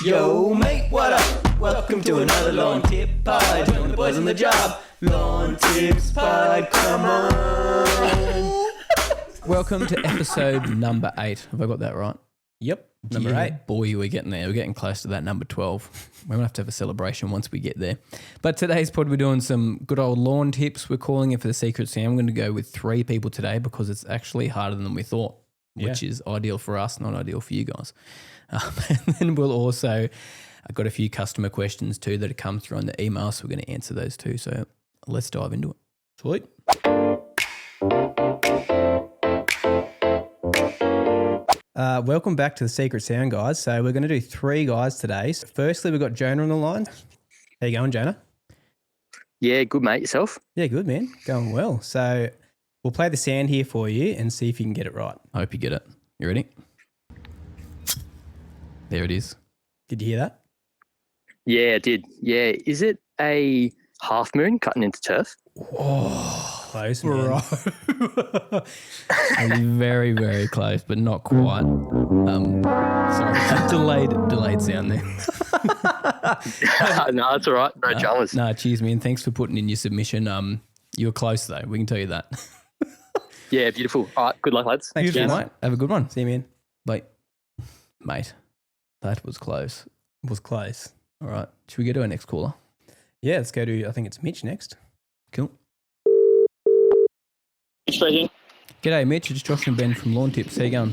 Yo, mate, what up? Welcome to another Lawn Tip Pod. Join the boys on the job. Lawn Tips Pod, come on. Welcome to episode number 8. Have I got that right? Yep, number 8. Boy, we're getting there. We're getting close to that number 12. We're going to have a celebration once we get there. But today's pod, we're doing some good old lawn tips. We're calling it for the secret sound. I'm going to go with 3 people today because it's actually harder than we thought, which is ideal for us, not ideal for you guys. And then we'll also, I've got a few customer questions too that have come through on the email, so we're going to answer those too. So let's dive into it. Sweet. Welcome back to the Secret Sound, guys. So we're going to do 3 guys today. So firstly, we've got Jonah on the line. How you going, Jonah? Yeah, good, mate. Yourself? Yeah, good, man. Going well. So we'll play the sound here for you and see if you can get it right. I hope you get it. You ready? There it is. Did you hear that? Yeah, I did. Yeah. Is it a half moon cutting into turf? Oh, close, man. Very, very close, but not quite. Sorry, delayed sound there. No, that's all right. No dramas. No, cheers, man. Thanks for putting in your submission. You were close though. We can tell you that. Yeah, beautiful. All right, good luck, lads. Thanks, Beautiful, mate. Have a good one. See you, man. Wait, mate, that was close. It was close. All right, should we go to our next caller? Yeah, let's go to, I think it's Mitch next. Cool. Speaking. G'day, Mitch. It's Josh and Ben from Lawn Tips. How you going?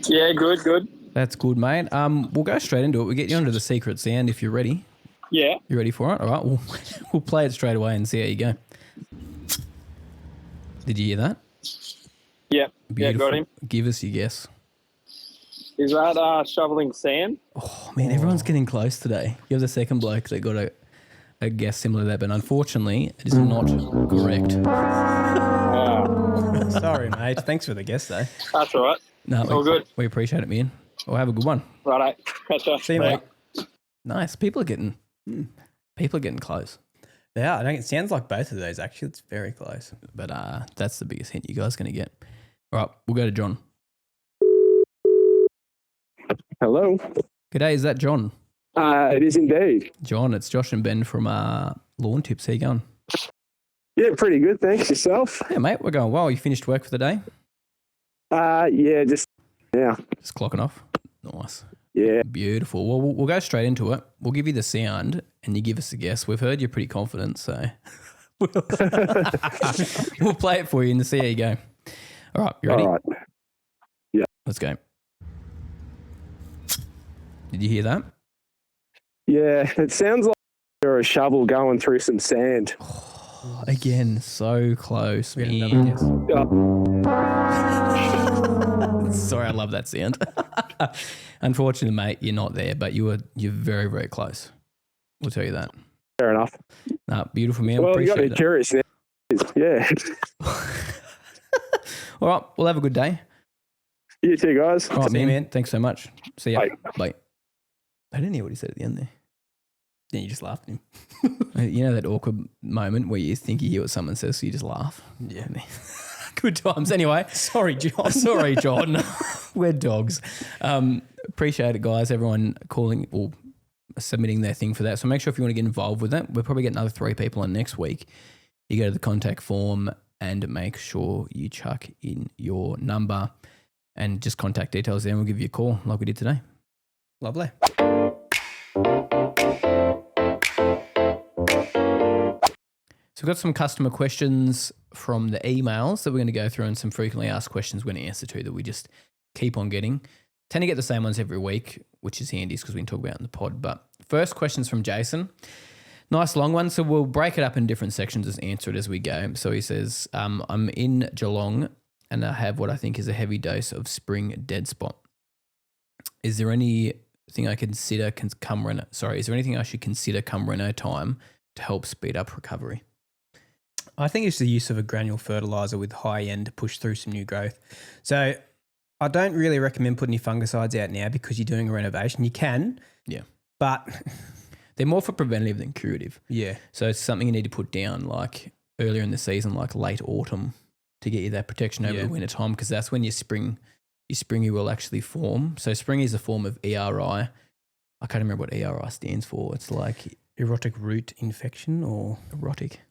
Yeah, good. That's good, mate. We'll go straight into it. We'll get you onto the secret sound if you're ready. Yeah. You ready for it? All right, we'll play it straight away and see how you go. Did you hear that? Yeah. Beautiful. Yeah, got him. Give us your guess. Is that shoveling sand? Oh, man, everyone's getting close today. You're the second bloke that got a guess similar to that, but unfortunately, it is not correct. Sorry, mate. Thanks for the guess, though. That's all right. No, All good. We appreciate it, man. Well, have a good one. Righto. Catch ya. See you, mate. Nice. People are getting close. Yeah, I think it sounds like both of those, actually. It's very close. But that's the biggest hint you guys are going to get. All right, we'll go to John. Hello. G'day, is that John? It is indeed. John, it's Josh and Ben from Lawn Tips. How you going? Yeah, pretty good. Thanks. Yourself? Yeah, mate, we're going well. You finished work for the day? Yeah, just Clocking off. Nice. yeah. Beautiful. Well, we'll go straight into it. We'll give you the sound and you give us a guess. We've heard you're pretty confident, so we'll play it for you and see how you go. All right, you ready? All right. Yeah. Let's go. Did you hear that? Yeah, it sounds like you're a shovel going through some sand. Again, so close. We had man. another guess. Sorry, I love that sound. Unfortunately, mate, you're not there, but you're very, very close. We'll tell you that. Fair enough. Beautiful, man. Well, you got Appreciate me it. curious now. Yeah. All right, we'll have a good day. You too, guys. All right, See you, man. man. Thanks so much. See ya. Bye. Bye. I didn't hear what he said at the end there. Yeah, you just laughed at him. You know that awkward moment where you think you hear what someone says, so you just laugh? Yeah. Good times. Anyway. Sorry, John. Sorry, John. We're dogs. Appreciate it, guys. Everyone calling or submitting their thing for that. So make sure if you want to get involved with that, we'll probably get another 3 people on next week. You go to the contact form and make sure you chuck in your number and just contact details there and we'll give you a call like we did today. Lovely. So we've got some customer questions from the emails that we're going to go through and some frequently asked questions we're going to answer to that we just keep on getting. Tend to get the same ones every week, which is handy because we can talk about it in the pod. But first question's from Jason. Nice long one. So we'll break it up in different sections and answer it as we go. So he says, I'm in Geelong and I have what I think is a heavy dose of spring dead spot. Is there anything I consider is there anything I should consider come Reno time to help speed up recovery? I think it's the use of a granule fertilizer with high end to push through some new growth. So I don't really recommend putting your fungicides out now because you're doing a renovation. You can, Yeah. but They're more for preventative than curative. yeah, So it's something you need to put down like earlier in the season, like late autumn, to get you that protection over the winter time, because that's when your springy will actually form. So springy is a form of ERI, I can't remember what ERI stands for. It's like Erotic root infection or erotic.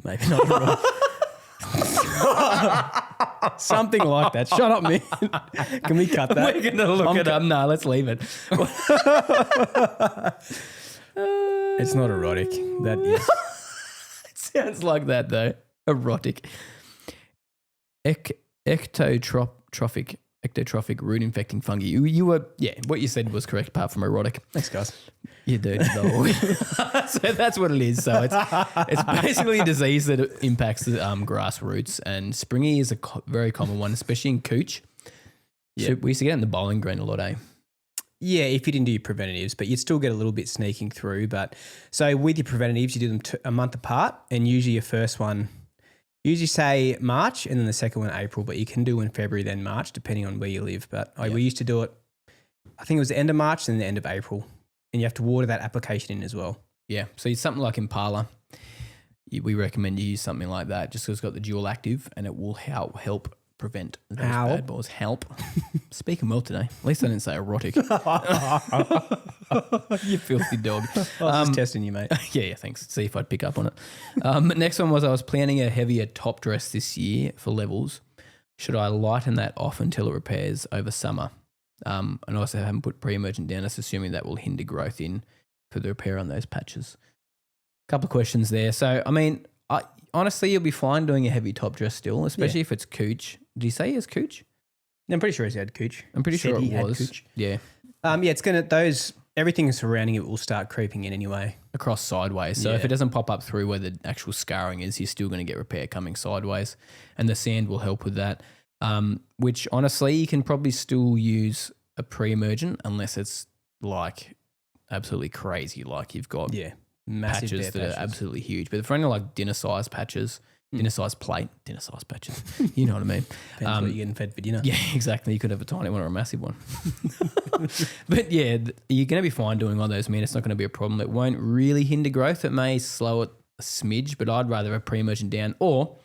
maybe not erotic. Something like that. Shut up, man. Can we cut that? We're going to look it up. No, let's leave it. It's not erotic. That is. It sounds like that though. Erotic. Ectotrophic root infecting fungi. You were, what you said was correct apart from erotic. Thanks, guys. You dirty dog. So that's what it is. So it's basically a disease that impacts the grass roots, and springy is a very common one, especially in cooch. Yeah. So we used to get it in the bowling green a lot, eh? Yeah, if you didn't do your preventatives, but you'd still get a little bit sneaking through. But so with your preventatives, you do them a month apart, and usually your first one, usually say March, and then the second one April. But you can do in February, then March, depending on where you live. But we used to do it. I think it was the end of March and the end of April, and you have to water that application in as well. Yeah, so it's something like Impala. We recommend you use something like that, just because it's got the dual active, and it will help prevent those bad balls. Help. Speaking well today. At least I didn't say erotic. You filthy dog. I was just testing you, mate. Yeah, thanks. See if I'd pick up on it. Next one was I was planning a heavier top dress this year for levels. Should I lighten that off until it repairs over summer? And also haven't put pre-emergent down. That's assuming that will hinder growth in for the repair on those patches. Couple of questions there. So, I mean, honestly, you'll be fine doing a heavy top dress still, especially if it's cooch. Did you say he has cooch? I'm pretty sure he's had cooch. I'm pretty sure he it had was. cooch. Yeah. It's going to, everything surrounding it will start creeping in anyway. Across sideways. So if it doesn't pop up through where the actual scarring is, you're still going to get repair coming sideways. And the sand will help with that. Which honestly, you can probably still use a pre-emergent unless it's like absolutely crazy. Like you've got massive patches that are absolutely huge. But for any like dinner-sized patches, dinner-sized plate, dinner-sized patches, you know what I mean? Depends what you're getting fed for dinner. Yeah, exactly. You could have a tiny one or a massive one. But yeah, you're going to be fine doing all those. I mean, it's not going to be a problem. It won't really hinder growth. It may slow it a smidge, but I'd rather have pre-emergent down or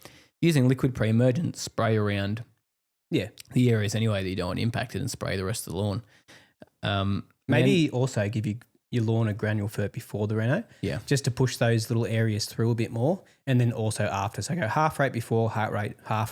using liquid pre-emergent, spray around the areas anyway that you don't want impacted and spray the rest of the lawn. Maybe also give your lawn a granule fert before the reno. Yeah. Just to push those little areas through a bit more. And then also after. So go half rate before, half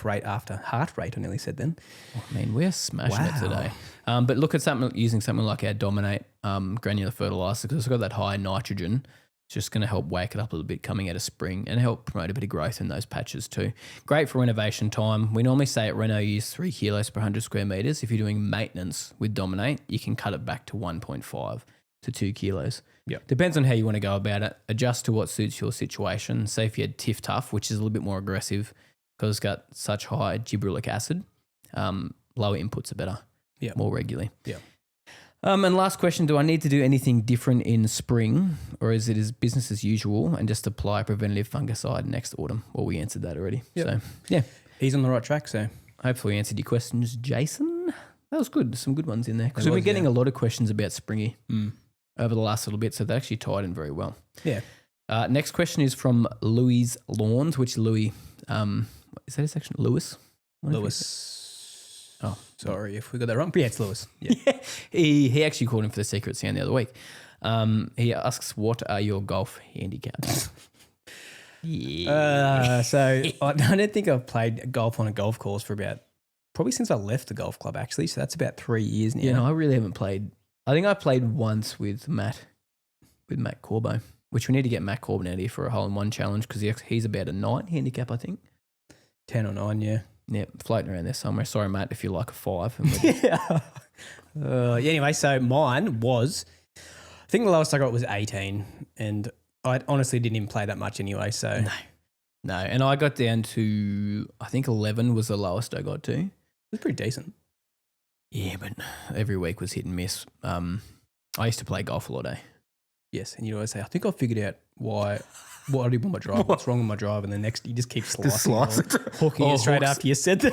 rate after. Heart rate, I nearly said then. Oh, man, we're smashing it today. But look at using something like our Dominate granular fertilizer, because it's got that high nitrogen. It's just going to help wake it up a little bit coming out of spring and help promote a bit of growth in those patches too. Great for renovation time. We normally say at Reno use 3 kilos per 100 square metres. If you're doing maintenance with Dominate, you can cut it back to 1.5 to 2 kilos. Yep. Depends on how you want to go about it. Adjust to what suits your situation. Say if you had Tiff Tough, which is a little bit more aggressive because it's got such high gibberellic acid, lower inputs are better, more regularly. Yeah. And last question, do I need to do anything different in spring, or is it business as usual and just apply preventative fungicide next autumn? Well, we answered that already. Yep. So, yeah. He's on the right track, so. Hopefully we answered your questions, Jason. That was good. There's some good ones in there. Because we've been getting a lot of questions about springy over the last little bit, so they actually tied in very well. Yeah. Next question is from Louis Lawns, which Louis, is that his section? Lewis? Lewis. Oh, sorry if we got that wrong. But yeah, it's Lewis. Yeah. He actually called him for the secret sound the other week. He asks, what are your golf handicaps? So I don't think I've played golf on a golf course for probably since I left the golf club actually. So that's about 3 years now. Yeah, no, I really haven't played. I think I played once with Matt Corbo, which we need to get Matt Corbin out here for a hole-in-one challenge because he's about a 9 handicap, I think. 10 or 9, yeah. Yeah, floating around there somewhere. Sorry, Matt, if you like a 5. Yeah. Anyway, so mine was, I think the lowest I got was 18, and I honestly didn't even play that much anyway. So no, and I got down to, I think 11 was the lowest I got to. It was pretty decent. Yeah, but every week was hit and miss. I used to play golf a lot, eh? Yes, and you always say, I think I figured out what I did with my drive, what's wrong with my drive, and then next you just keep slicing hooking it straight after you said that.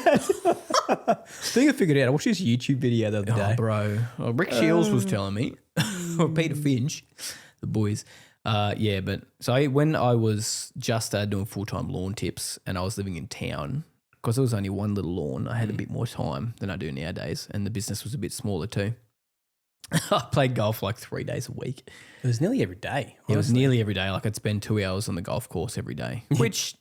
I think I figured it out. I watched this YouTube video the other day. Bro. Rick Shields was telling me, or Peter Finch, the boys. But so when I was just started doing full-time lawn tips and I was living in town, because there was only one little lawn, I had a bit more time than I do nowadays, and the business was a bit smaller too. I played golf like 3 days a week. It was nearly every day. It was honestly. nearly every day. Like I'd spend 2 hours on the golf course every day, which,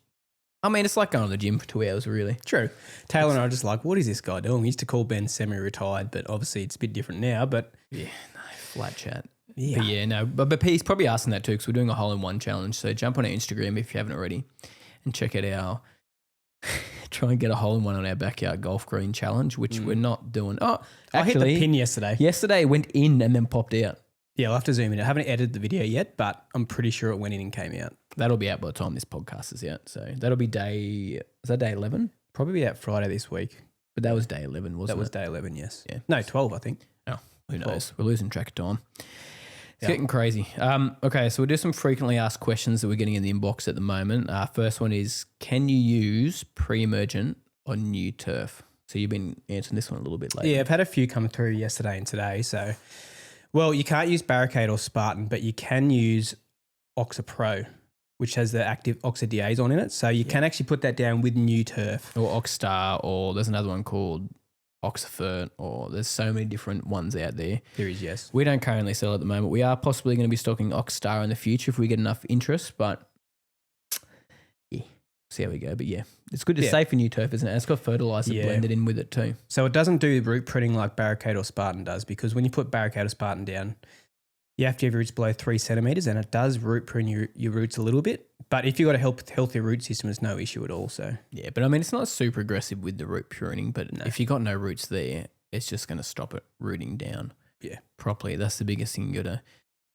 I mean, it's like going to the gym for 2 hours, really. True. Taylor and I are just like, what is this guy doing? We used to call Ben semi-retired, but obviously it's a bit different now. But Yeah, no, flat chat. yeah, But yeah, no, but he's probably asking that too because we're doing a hole-in-one challenge. So jump on our Instagram if you haven't already and check out our try and get a hole-in-one on our backyard golf green challenge, which we're not doing. Oh, I hit the actually, pin yesterday. yesterday it went in and then popped out. Yeah, I'll have to zoom in. I haven't edited the video yet, but I'm pretty sure it went in and came out. That'll be out by the time this podcast is out. So that'll be is that day 11? Probably out Friday this week. But that was day 11, wasn't That was it? day 11, yes. Yeah. No, 12, I think. Oh, who 12. knows? We're losing track of time. It's Yeah. getting crazy. Okay, so we'll do some frequently asked questions that we're getting in the inbox at the moment. First one is, can you use pre-emergent on new turf? So you've been answering this one a little bit later. Yeah, I've had a few come through yesterday and today. So, well, you can't use Barricade or Spartan, but you can use Oxa Pro, which has the active oxidase in it. So you can actually put that down with new turf. Or Oxstar, or there's another one called Oxafert, or there's so many different ones out there. There is, yes. We don't currently sell at the moment. We are possibly going to be stocking Oxstar in the future if we get enough interest, but yeah, see how we go. But yeah, it's good to Yeah. save for new turf, isn't it? And it's got fertilizer Yeah. blended in with it too. So it doesn't do root printing like Barricade or Spartan does, because when you put Barricade or Spartan down, you have to have your roots below 3 centimeters, and it does root prune your roots a little bit. But if you've got a healthy root system, it's no issue at all. So Yeah, but I mean, it's not super aggressive with the root pruning, but if you got no roots there, it's just going to stop it rooting down Yeah. properly. That's the biggest thing you got to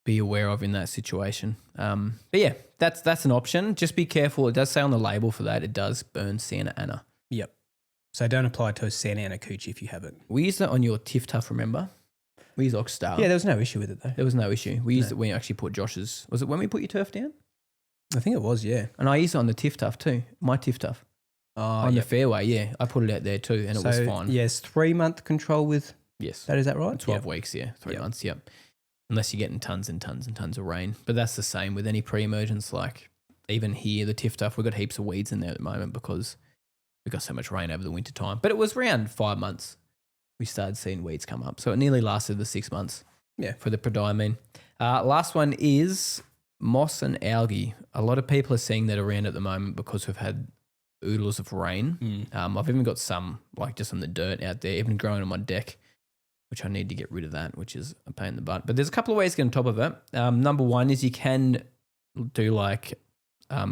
be aware of in that situation. But yeah, that's an option. Just be careful. It does say on the label for that, it does burn Santa Ana. yep. So don't apply to a Santa Ana coochie if you haven't. We used that on your Tiff Tuff, remember? We used Oxstar. Yeah, there was no issue with it though. There was no issue. We used No. it when you actually put Josh's. Was it when we put your turf down? I think it was, yeah. And I used it on the Tiff Tuff too. My Tiff Tuff. On the fairway, yeah. I put it out there too, and it was fine. Yes, 3-month control with Yes. that. Is that right? 12 Yep. weeks, yeah. 3 Yep. months, yep. Unless you're getting tons and tons and tons of rain. But that's the same with any pre-emergence. Like even here, the Tiff Tuff, we've got heaps of weeds in there at the moment because we got so much rain over the winter time. But it was around 5 months we started seeing weeds come up. So it nearly lasted the 6 months. Yeah. For the prodiamine. Last one is moss and algae. A lot of people are seeing that around at the moment because we've had oodles of rain. I've even got some like just on the dirt out there, even growing on my deck, which I need to get rid of that, which is a pain in the butt. But there's a couple of ways to get on top of it. Number one is you can do like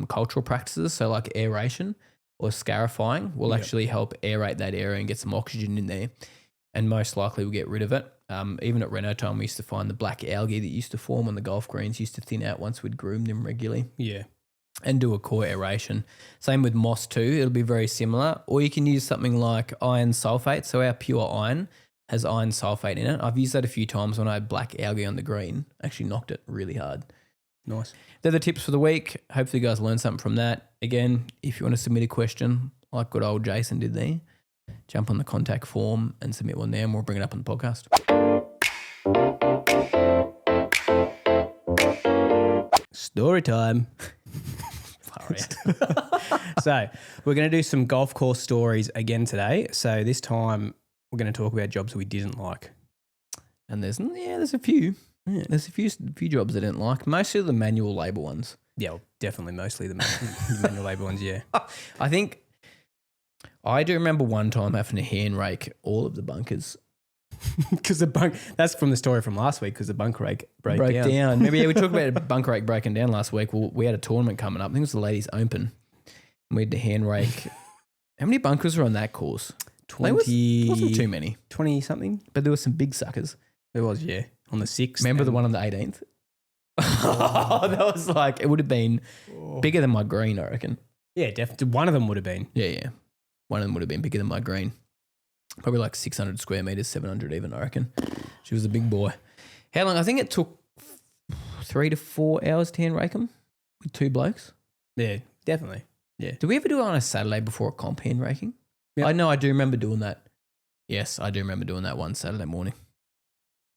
cultural practices, so like aeration or scarifying will Yep. actually help aerate that area and get some oxygen in there, and most likely will get rid of it. Even at Renault time, we used to find the black algae that used to form on the golf greens used to thin out once we'd groom them regularly Yeah. and do a core aeration. Same with moss too. It'll be very similar. Or you can use something like iron sulfate. So our pure iron has iron sulfate in it. I've used that a few times when I had black algae on the green. Actually knocked it really hard. Nice. They're the tips for the week. Hopefully you guys learned something from that. Again, if you want to submit a question like good old Jason did there, jump on the contact form and submit one there and we'll bring it up on the podcast. Story time. So we're going to do some golf course stories again today. So this time we're going to talk about jobs we didn't like. And there's a few. Yeah. There's a few jobs I didn't like. Mostly the manual labour ones. Yeah, well, definitely mostly the manual labour ones, yeah. I think I do remember one time having to hand rake all of the bunkers. Because that's from the story from last week, because the bunk rake broke down. Maybe we talked about bunker rake breaking down last week. Well, we had a tournament coming up. I think it was the ladies open. And we had to hand rake. How many bunkers were on that course? 20, Wasn't too many, 20 something. but there were some big suckers. There was, yeah. On the 6th. Remember the one on the 18th? Oh, that was like, it would have been bigger than my green, I reckon. Yeah, definitely. One of them would have been. Yeah. One of them would have been bigger than my green. Probably like 600 square meters, 700 even, I reckon. She was a big boy. How long? I think it took 3 to 4 hours to hand rake them with 2 blokes. Yeah, definitely. Yeah. Did we ever do it on a Saturday before a comp hand raking? Yep. I know, I do remember doing that. Yes, I do remember doing that one Saturday morning.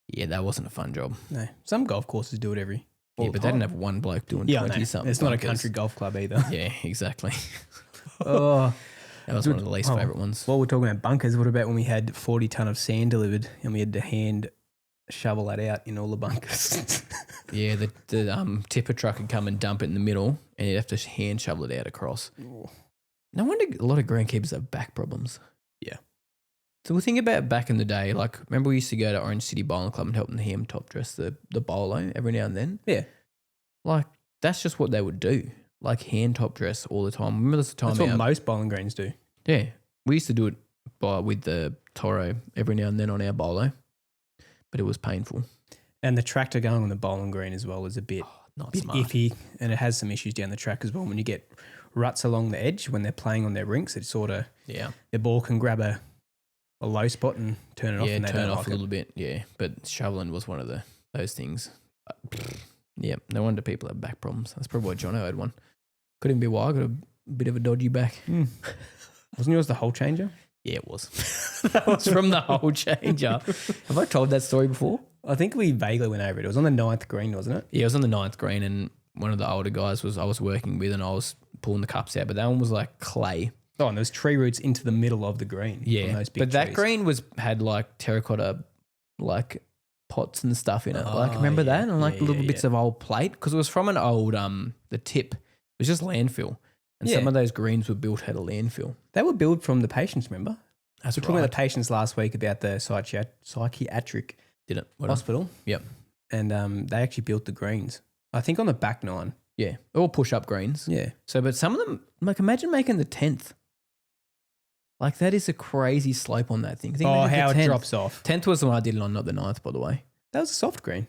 Yeah, that wasn't a fun job. No. Some golf courses do it every. Yeah, all but the they didn't time. have one bloke doing Yeah, I know. 20 something. It's not a bunkers. country golf club either. Yeah, exactly. Oh. That was one of the least favourite ones. While we're talking about bunkers, what about when we had 40 tonne of sand delivered and we had to hand shovel that out in all the bunkers. Yeah, the tipper truck would come and dump it in the middle, and you'd have to hand shovel it out across. No wonder a lot of greenkeepers have back problems. Yeah. So we think about back in the day, like remember we used to go to Orange City Bowling Club and help them hem top dress the bolo every now and then? Yeah. Like that's just what they would do. Like hand top dress all the time. Remember this time That's what most bowling greens do. Yeah. We used to do it with the Toro every now and then on our bolo, but it was painful. And the tractor going on the bowling green as well is a bit, Not bit smart. iffy, and it has some issues down the track as well. When you get ruts along the edge when they're playing on their rinks, it sort of Yeah. the ball can grab a low spot and turn it off. Yeah, And they turn don't off like a it. little bit. Yeah, but shoveling was one of those things. Yeah, no wonder people have back problems. That's probably why Jono had one. Couldn't be why I got a bit of a dodgy back. Wasn't yours the hole changer? Yeah, it was. That was from the whole changer. Have I told that story before? I think we vaguely went over it. It was on the 9th green, wasn't it? Yeah, it was on the 9th green, and one of the older guys I was working with, and I was pulling the cups out, but that one was like clay. Oh, and there's tree roots into the middle of the green. on Yeah, those big but that trees. green had like terracotta, like pots and stuff in it. Like Oh, remember yeah. that, and like Yeah, little yeah, bits yeah. of old plate because it was from an old the tip. It was just landfill, and Yeah. some of those greens were built at a landfill. They were built from the patients, remember? That's We were talking about the patients last week about the psychiatric Did it? hospital. Yep. And they actually built the greens. I think on the back nine. Yeah, all push up greens. Yeah. So, but some of them, like imagine making the 10th. Like that is a crazy slope on that thing. Think Oh, imagine the how it 10th. drops off. 10th was the one I did it on, not the 9th, by the way. That was a soft green.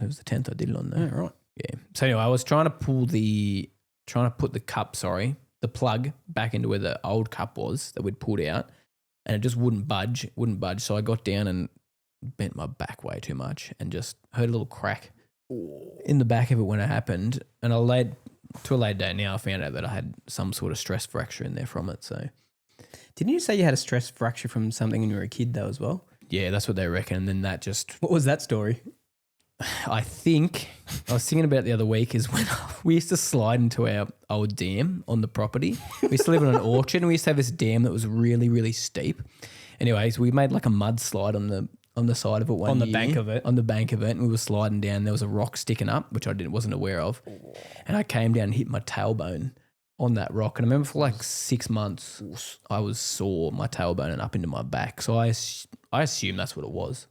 It was the 10th I did it on though. Yeah, right. Yeah. So anyway, I was trying to put the cup, the plug back into where the old cup was that we'd pulled out, and it just wouldn't budge. So I got down and bent my back way too much and just heard a little crack in the back of it when it happened. And to a late day now, I found out that I had some sort of stress fracture in there from it. So Didn't you say you had a stress fracture from something when you were a kid though as well? yeah, that's what they reckon. And then that just, What was that story? I think I was thinking about it the other week is when we used to slide into our old dam on the property. We used to live in an orchard and we used to have this dam that was really, really steep. Anyways, we made like a mud slide on the side of it one On the year. bank of it? On the bank of it. And we were sliding down. There was a rock sticking up, which I wasn't aware of. And I came down and hit my tailbone on that rock. And I remember for like 6 months, I was sore, my tailbone and up into my back. So I assume that's what it was.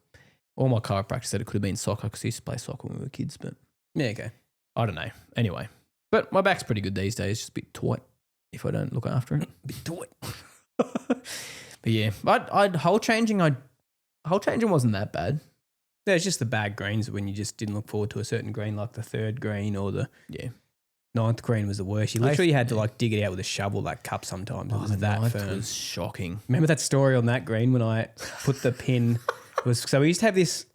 All my chiropractor said it could have been soccer because I used to play soccer when we were kids, but Yeah, okay. I don't know. Anyway, but my back's pretty good these days. Just a bit tight if I don't look after it. Bit tight. But yeah, whole changing wasn't that bad. Yeah, it's just the bad greens when you just didn't look forward to a certain green, like the 3rd green or the Yeah. 9th green was the worst. You literally had to like dig it out with a shovel, that cup sometimes. It was the that 9th firm. was shocking. Remember that story on that green when I put the pin? So we used to have this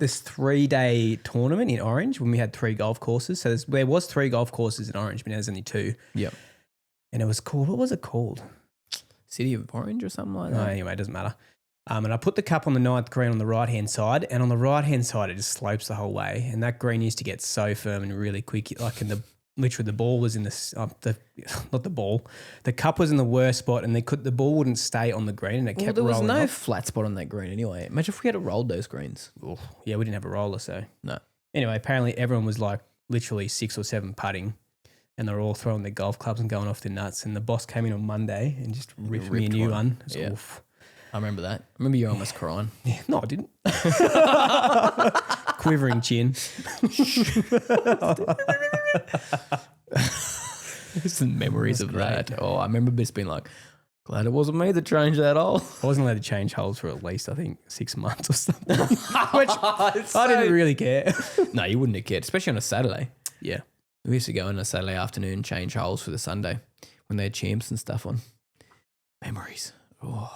3-day tournament in Orange when we had 3 golf courses. So there was 3 golf courses in Orange, but now there's only 2. Yep. And it was called, what was it called? City of Orange or something like Oh, that. anyway, it doesn't matter. And I put the cup on the 9th green on the right-hand side, and on the right-hand side, it just slopes the whole way. And that green used to get so firm and really quick. Like literally the ball was in not the ball, the cup was in the worst spot, and the ball wouldn't stay on the green, and it Well, kept there was rolling no off. flat spot on that green anyway. Imagine if we had rolled those greens. Yeah, we didn't have a roller, so. No. Anyway, apparently everyone was like literally 6 or 7 putting, and they're all throwing their golf clubs and going off their nuts. And the boss came in on Monday and just ripped me a ripped new one. one. It was Yeah. oof. I remember that. I remember you almost crying. Yeah, no, I didn't. Quivering chin. Some memories of great. that. Oh, I remember just being like, glad it wasn't me that changed that hole. I wasn't allowed to change holes for at least, I think, 6 months or something. Which I didn't really care. No, you wouldn't have cared, especially on a Saturday. Yeah. We used to go on a Saturday afternoon, change holes for the Sunday when they had champs and stuff on. Memories. Oh,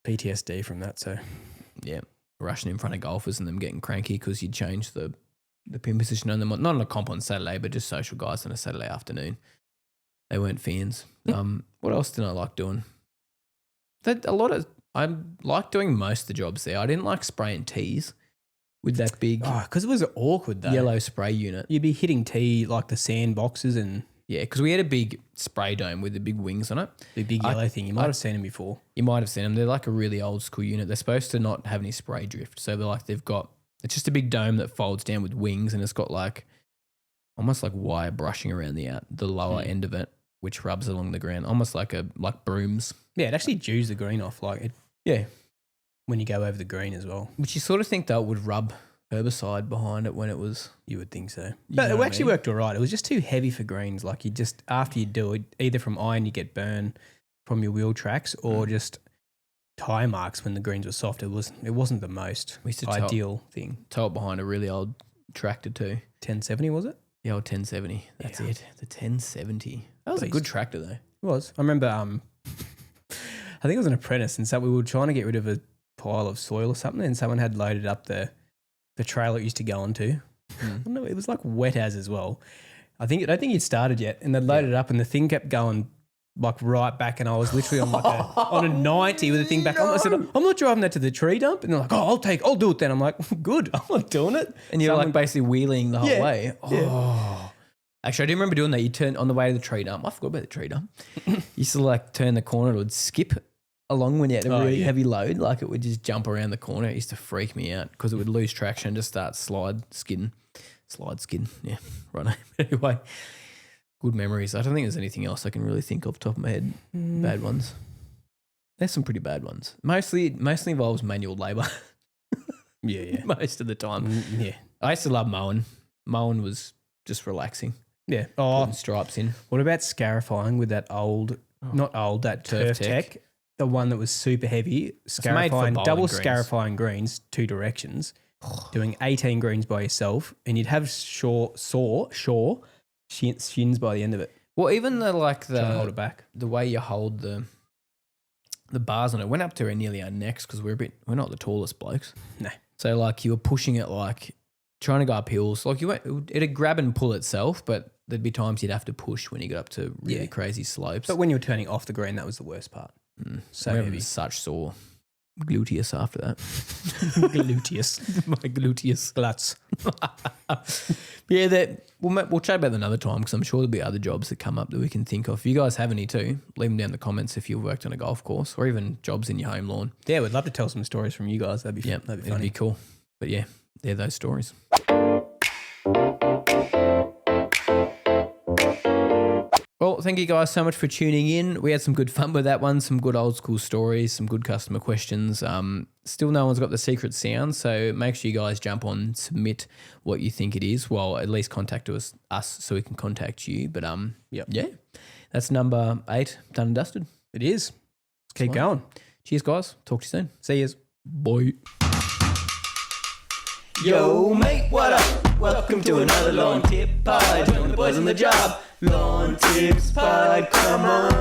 PTSD from that, so. yeah. Rushing in front of golfers and them getting cranky because you'd change the pin position on them. Not on a comp on Saturday, but just social guys on a Saturday afternoon. They weren't fans. What else did I like doing? I liked doing most of the jobs there. I didn't like spraying tees with that big Oh, because it was awkward though. yellow spray unit. You'd be hitting tee like the sand boxes and Yeah, because we had a big spray dome with the big wings on it. the big yellow thing. You might have seen them before. You might have seen them. They're like a really old school unit. They're supposed to not have any spray drift. So they've got It's just a big dome that folds down with wings, and it's got like almost like wire brushing around the lower end of it, which rubs along the ground, almost like brooms. Yeah, it actually dews the green off, like when you go over the green as well. Which you sort of think that would rub herbicide behind it when it was. You would think so. You But know it what I actually mean? worked all right. It was just too heavy for greens. Like you just, after you do it, either from iron you get burn from your wheel tracks or just tire marks when the greens were soft. It wasn't the most We used to ideal thing. tow it behind a really old tractor too. 1070 was it? The old 1070. That's Yeah. it. The 1070. That was a Beast. good tractor though. It was. I remember, I think it was an apprentice, and so we were trying to get rid of a pile of soil or something, and someone had loaded up the trailer it used to go onto. I don't know, it was like wet as well. I don't think he'd started yet, and they loaded it up, and the thing kept going like right back, and I was literally on like on a 90 with the thing back on. I said, I'm not driving that to the tree dump, and they're like, I'll do it then. I'm like, good, I'm not doing it. And you're Someone- like basically wheeling the whole Yeah. way. Oh. Actually, I do remember doing that. You turn on the way to the tree dump. I forgot about the tree dump. You used to like turn the corner, it would skip along when you had a really heavy load. Like it would just jump around the corner. It used to freak me out because it would lose traction and just start slide skid. Yeah, right. Anyway, good memories. I don't think there's anything else I can really think of top of my head. Bad ones. There's some pretty bad ones. Mostly involves manual labour. Yeah. Most of the time. Yeah. I used to love mowing. Mowing was just relaxing. Yeah. Oh, Putting stripes in. what about scarifying with that that Turf Turf Tech, the one that was super heavy, made for scarifying, bowling double greens. scarifying greens, two directions, doing 18 greens by yourself, and you'd have shins by the end of it. Well, even the like Trying to hold it back. the way you hold the bars on it went up to nearly our necks because we're not the tallest blokes. No. So like you were pushing it like trying to go up hills. Like it'd grab and pull itself, but there'd be times you'd have to push when you got up to really crazy slopes. But when you were turning off the green, that was the worst part. So I heavy. remember such sore gluteus after that. Gluteus. My gluteus. Gluts. Yeah, we'll chat about that another time because I'm sure there'll be other jobs that come up that we can think of. If you guys have any too, leave them down in the comments if you've worked on a golf course or even jobs in your home lawn. Yeah, we'd love to tell some stories from you guys. That'd be Yeah, that'd be it'd funny. be cool. But yeah, they're those stories. Well, thank you guys so much for tuning in. We had some good fun with that one, some good old school stories, some good customer questions. Still no one's got the secret sound, so make sure you guys jump on, submit what you think it is. Well, at least contact us so we can contact you. But yeah, that's number 8, done and dusted. It is. Let's keep Sweet. going. Cheers, guys. Talk to you soon. See yous. Bye. Yo, mate, what up? Welcome to another Lawn Tip Pod. Join the boys on the job. Lawn Tips Pod, come on.